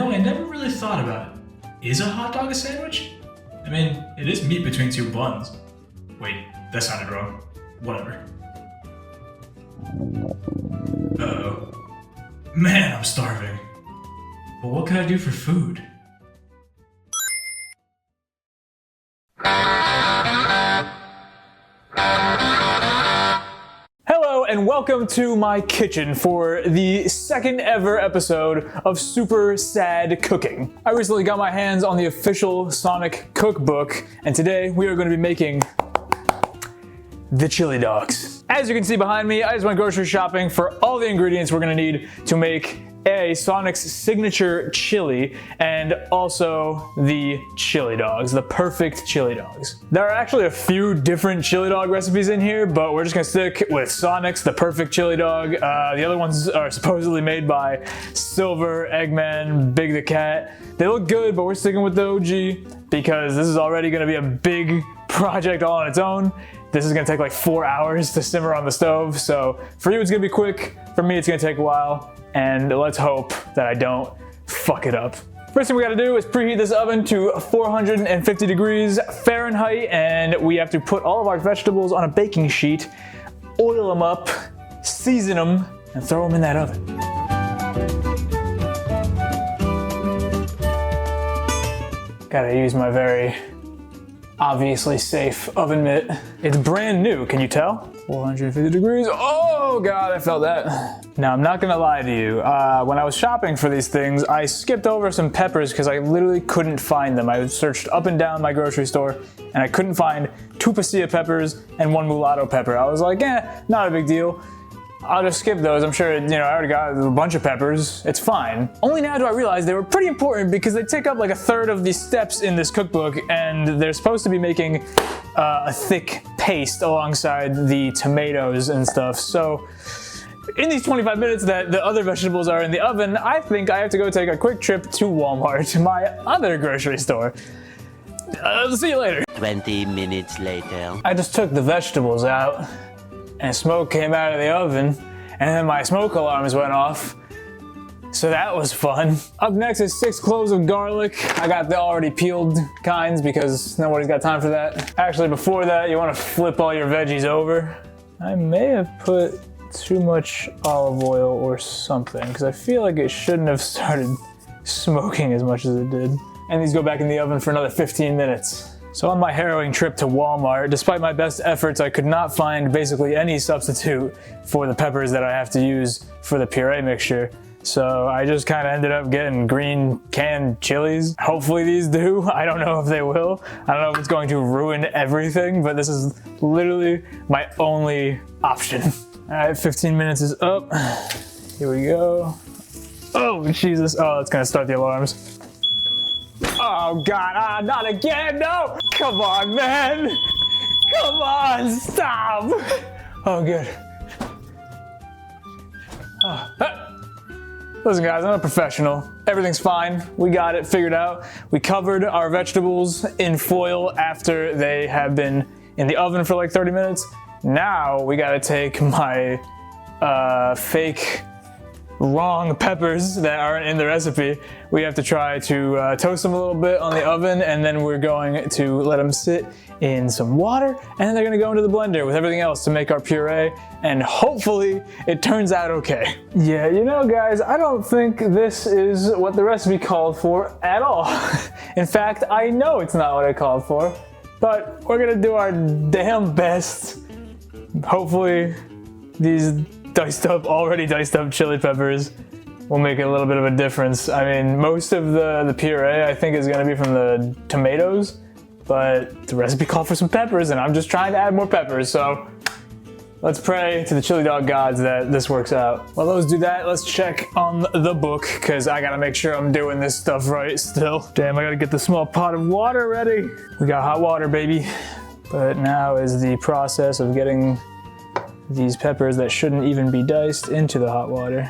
I never really thought about it. Is a hot dog a sandwich? I mean, it is meat between two buns. Wait, that sounded wrong. Whatever. Uh-oh. Man, I'm starving. But what can I do for food? Hello and welcome to my kitchen for the second ever episode of Super Sad Cooking. I recently got my hands on the official Sonic cookbook, and today we are going to be making the chili dogs. As you can see behind me, I just went grocery shopping for all the ingredients we're going to need to make Sonic's signature chili, and also the chili dogs, the perfect chili dogs. There are actually a few different chili dog recipes in here, but we're just gonna stick with Sonic's, the perfect chili dog. The other ones are supposedly made by Silver, Eggman, Big the Cat. They look good, but we're sticking with the OG because this is already gonna be a big project all on its own. This is gonna take like 4 hours to simmer on the stove, so for you it's gonna be quick, for me it's gonna take a while. And let's hope that I don't fuck it up. First thing we gotta do is preheat this oven to 450 degrees Fahrenheit, and we have to put all of our vegetables on a baking sheet, oil them up, season them, and throw them in that oven. Gotta use my very obviously safe oven mitt. It's brand new, can you tell? 450 degrees. Oh God, I felt that. Now, I'm not gonna lie to you. When I was shopping for these things, I skipped over some peppers because I literally couldn't find them. I searched up and down my grocery store and I couldn't find 2 pasilla peppers and 1 mulatto pepper. I was like, not a big deal. I'll just skip those. I'm sure, I already got a bunch of peppers. It's fine. Only now do I realize they were pretty important because they take up like 1/3 of the steps in this cookbook, and they're supposed to be making a thick paste alongside the tomatoes and stuff. So in these 25 minutes that the other vegetables are in the oven, I think I have to go take a quick trip to Walmart, my other grocery store. See you later. 20 minutes later. I just took the vegetables out and smoke came out of the oven, and then my smoke alarms went off. So that was fun. Up next is 6 cloves of garlic. I got the already peeled kinds because nobody's got time for that. Actually, before that, you want to flip all your veggies over. I may have put too much olive oil or something because I feel like it shouldn't have started smoking as much as it did. And these go back in the oven for another 15 minutes. So on my harrowing trip to Walmart, despite my best efforts, I could not find basically any substitute for the peppers that I have to use for the puree mixture. So I just kind of ended up getting green canned chilies. Hopefully these do. I don't know if they will. I don't know if it's going to ruin everything, but this is literally my only option. All right, 15 minutes is up. Here we go. Oh, Jesus. Oh, that's gonna start the alarms. Oh God, not again, no! Come on, man! Come on, stop! Oh, good. Listen guys, I'm a professional. Everything's fine. We got it figured out. We covered our vegetables in foil after they have been in the oven for like 30 minutes. Now we gotta take my fake wrong peppers that aren't in the recipe. We have to try to toast them a little bit on the oven, and then we're going to let them sit in some water, and then they're gonna go into the blender with everything else to make our puree, and hopefully it turns out okay. Yeah, guys, I don't think this is what the recipe called for at all. In fact, I know it's not what it called for, but we're gonna do our damn best. Hopefully these already diced up chili peppers will make a little bit of a difference. I mean, most of the puree I think is gonna be from the tomatoes, but the recipe called for some peppers and I'm just trying to add more peppers, so let's pray to the chili dog gods that this works out. While those do that, let's check on the book, because I gotta make sure I'm doing this stuff right still. Damn, I gotta get the small pot of water ready. We got hot water, baby. But now is the process of getting these peppers that shouldn't even be diced into the hot water.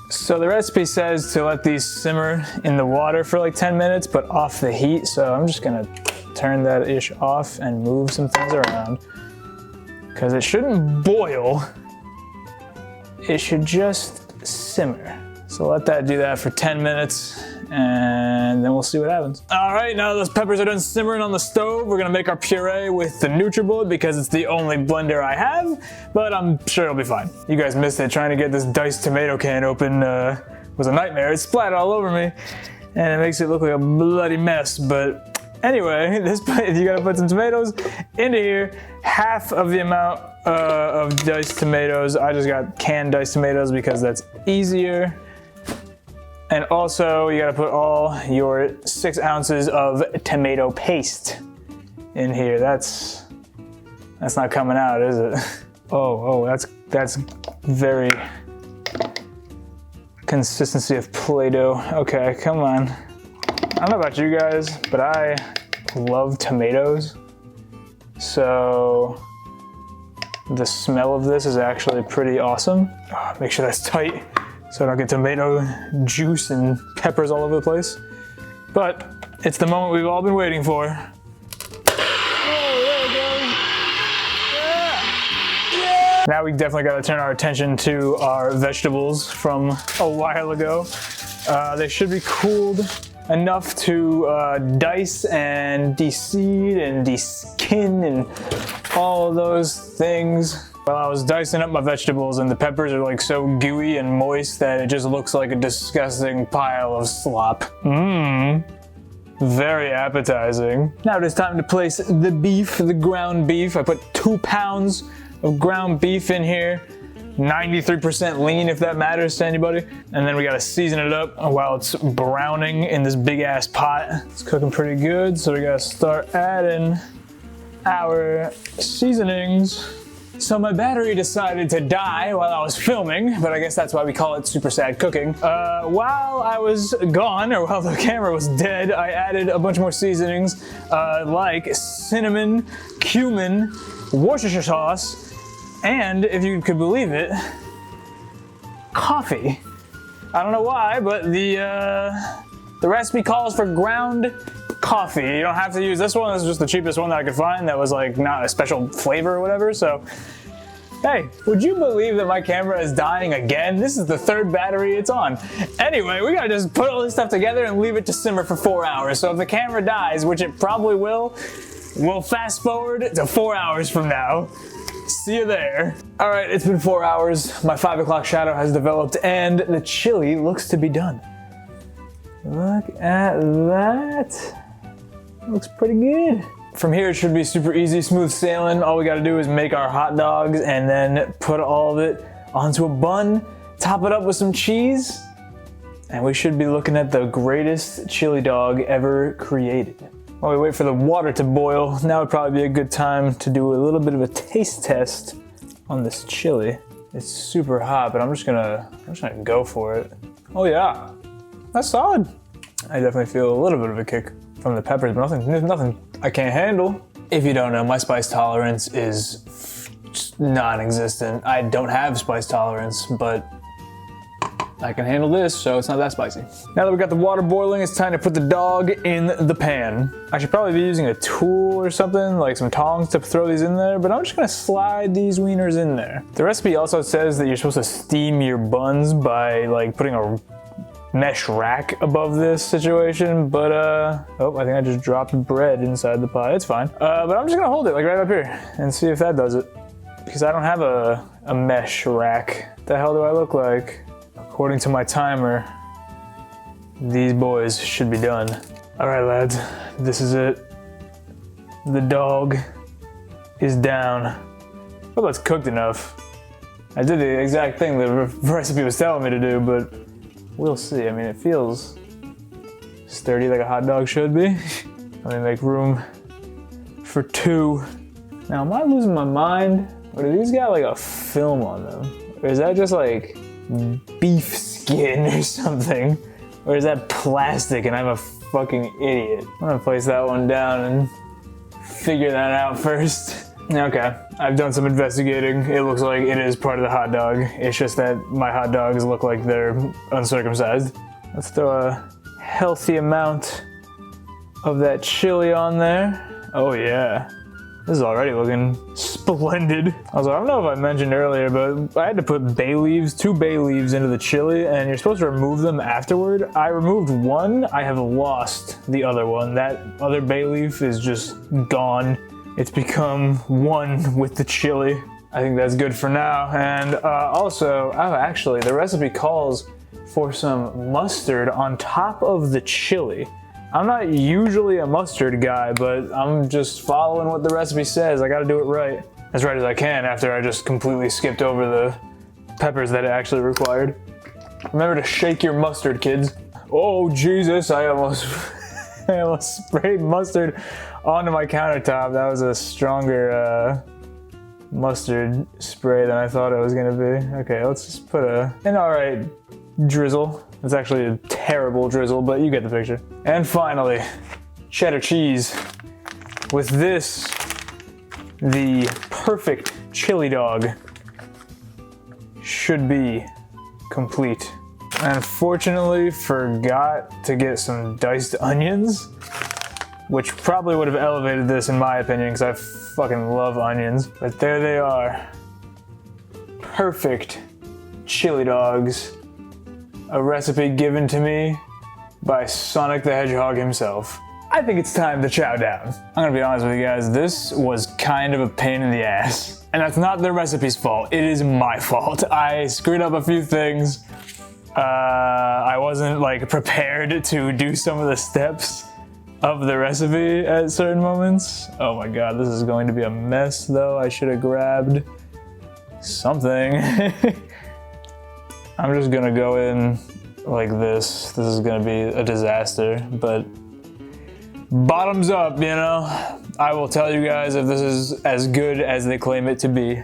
So the recipe says to let these simmer in the water for like 10 minutes, but off the heat. So I'm just gonna turn that ish off and move some things around, because it shouldn't boil. It should just simmer. So let that do that for 10 minutes, and then we'll see what happens. All right, now those peppers are done simmering on the stove. We're gonna make our puree with the NutriBullet because it's the only blender I have, but I'm sure it'll be fine. You guys missed it. Trying to get this diced tomato can open was a nightmare. It splattered all over me, and it makes it look like a bloody mess, but anyway, you gotta put some tomatoes into here, half of the amount of diced tomatoes. I just got canned diced tomatoes because that's easier. And also, you gotta put all your 6 ounces of tomato paste in here. That's not coming out, is it? Oh, that's very consistency of Play-Doh. Okay, come on. I don't know about you guys, but I love tomatoes. So the smell of this is actually pretty awesome. Oh, make sure that's tight so I don't get tomato juice and peppers all over the place. But it's the moment we've all been waiting for. Now we definitely got to turn our attention to our vegetables from a while ago. They should be cooled enough to dice and de-seed and de-skin and all of those things. Well, I was dicing up my vegetables and the peppers are like so gooey and moist that it just looks like a disgusting pile of slop. Very appetizing. Now it is time to place the beef, the ground beef. I put 2 pounds of ground beef in here. 93% lean, if that matters to anybody. And then we gotta season it up while it's browning in this big ass pot. It's cooking pretty good, so we gotta start adding our seasonings. So my battery decided to die while I was filming, but I guess that's why we call it super sad cooking. While I was gone, or while the camera was dead, I added a bunch more seasonings like cinnamon, cumin, Worcestershire sauce, and if you could believe it, coffee. I don't know why, but the recipe calls for ground coffee. You don't have to use this one. This is just the cheapest one that I could find that was like not a special flavor or whatever. So, hey, would you believe that my camera is dying again? This is the 3rd battery it's on. Anyway, we gotta just put all this stuff together and leave it to simmer for 4 hours. So if the camera dies, which it probably will, we'll fast forward to 4 hours from now. See you there. All right, it's been 4 hours. My 5 o'clock shadow has developed and the chili looks to be done. Look at that. Looks pretty good. From here, it should be super easy, smooth sailing. All we gotta do is make our hot dogs and then put all of it onto a bun, top it up with some cheese, and we should be looking at the greatest chili dog ever created. While we wait for the water to boil, now would probably be a good time to do a little bit of a taste test on this chili. It's super hot, but I'm just gonna go for it. Oh yeah, that's solid. I definitely feel a little bit of a kick from the peppers, but nothing I can't handle. If you don't know, my spice tolerance is just non-existent. I don't have spice tolerance, but I can handle this, so it's not that spicy. Now that we got the water boiling, it's time to put the dog in the pan. I should probably be using a tool or something, like some tongs to throw these in there, but I'm just gonna slide these wieners in there. The recipe also says that you're supposed to steam your buns by like putting a mesh rack above this situation, but oh, I think I just dropped bread inside the pot. It's fine. But I'm just gonna hold it like right up here and see if that does it. Because I don't have a mesh rack. What the hell do I look like? According to my timer, these boys should be done. All right, lads, this is it. The dog is down. Well, it's cooked enough. I did the exact thing the recipe was telling me to do, but we'll see. I mean, it feels sturdy like a hot dog should be. Let me make room for 2. Now, am I losing my mind? Or do these got like a film on them? Or is that just like beef skin or something? Or is that plastic and I'm a fucking idiot? I'm gonna place that one down and figure that out first. Okay, I've done some investigating. It looks like it is part of the hot dog. It's just that my hot dogs look like they're uncircumcised. Let's throw a healthy amount of that chili on there. Oh yeah, this is already looking splendid. Also, I don't know if I mentioned earlier, but I had to put bay leaves, 2 bay leaves into the chili, and you're supposed to remove them afterward. I removed one. I have lost the other one. That other bay leaf is just gone. It's become one with the chili. I think that's good for now. And also, actually, the recipe calls for some mustard on top of the chili. I'm not usually a mustard guy, but I'm just following what the recipe says. I gotta do it right. As right as I can after I just completely skipped over the peppers that it actually required. Remember to shake your mustard, kids. Oh, Jesus, I almost sprayed mustard onto my countertop. That was a stronger mustard spray than I thought it was gonna be. Okay, let's just put an alright drizzle. It's actually a terrible drizzle, but you get the picture. And finally, cheddar cheese. With this, the perfect chili dog should be complete. I unfortunately forgot to get some diced onions, which probably would have elevated this in my opinion, because I fucking love onions. But there they are. Perfect chili dogs. A recipe given to me by Sonic the Hedgehog himself. I think it's time to chow down. I'm gonna be honest with you guys, this was kind of a pain in the ass. And that's not the recipe's fault, it is my fault. I screwed up a few things. I wasn't like prepared to do some of the steps of the recipe at certain moments. Oh my god, this is going to be a mess though. I should have grabbed something. I'm just gonna go in like this. This is gonna be a disaster, but bottoms up, you know? I will tell you guys if this is as good as they claim it to be.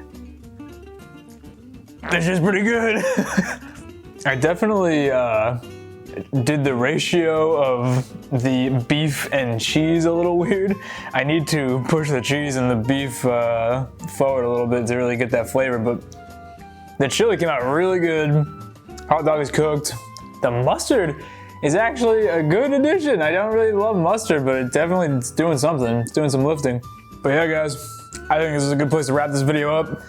This is pretty good. I definitely did the ratio of the beef and cheese a little weird. I need to push the cheese and the beef forward a little bit to really get that flavor, but the chili came out really good. Hot dog is cooked. The mustard is actually a good addition. I don't really love mustard, but it definitely is doing something. It's doing some lifting. But yeah, guys, I think this is a good place to wrap this video up.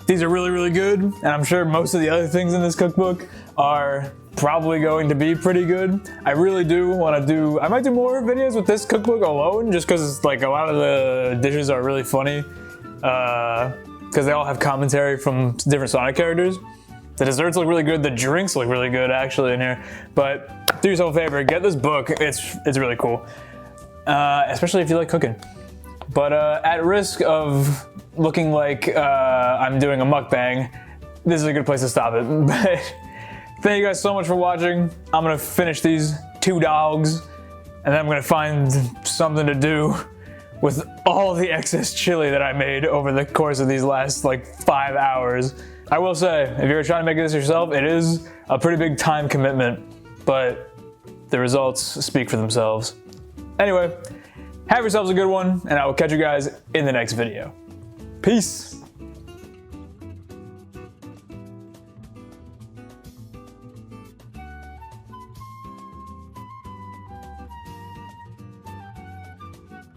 These are really, really good, and I'm sure most of the other things in this cookbook are probably going to be pretty good. I really do want to do, I might do more videos with this cookbook alone, just because like a lot of the dishes are really funny, because they all have commentary from different Sonic characters. The desserts look really good. The drinks look really good actually in here. But do yourself a favor, get this book. It's really cool, especially if you like cooking. But at risk of looking like I'm doing a mukbang, this is a good place to stop it. But thank you guys so much for watching. I'm gonna finish these 2 dogs, and then I'm gonna find something to do with all the excess chili that I made over the course of these last like 5 hours. I will say, if you're trying to make this yourself, it is a pretty big time commitment, but the results speak for themselves. Anyway, have yourselves a good one, and I will catch you guys in the next video. Peace.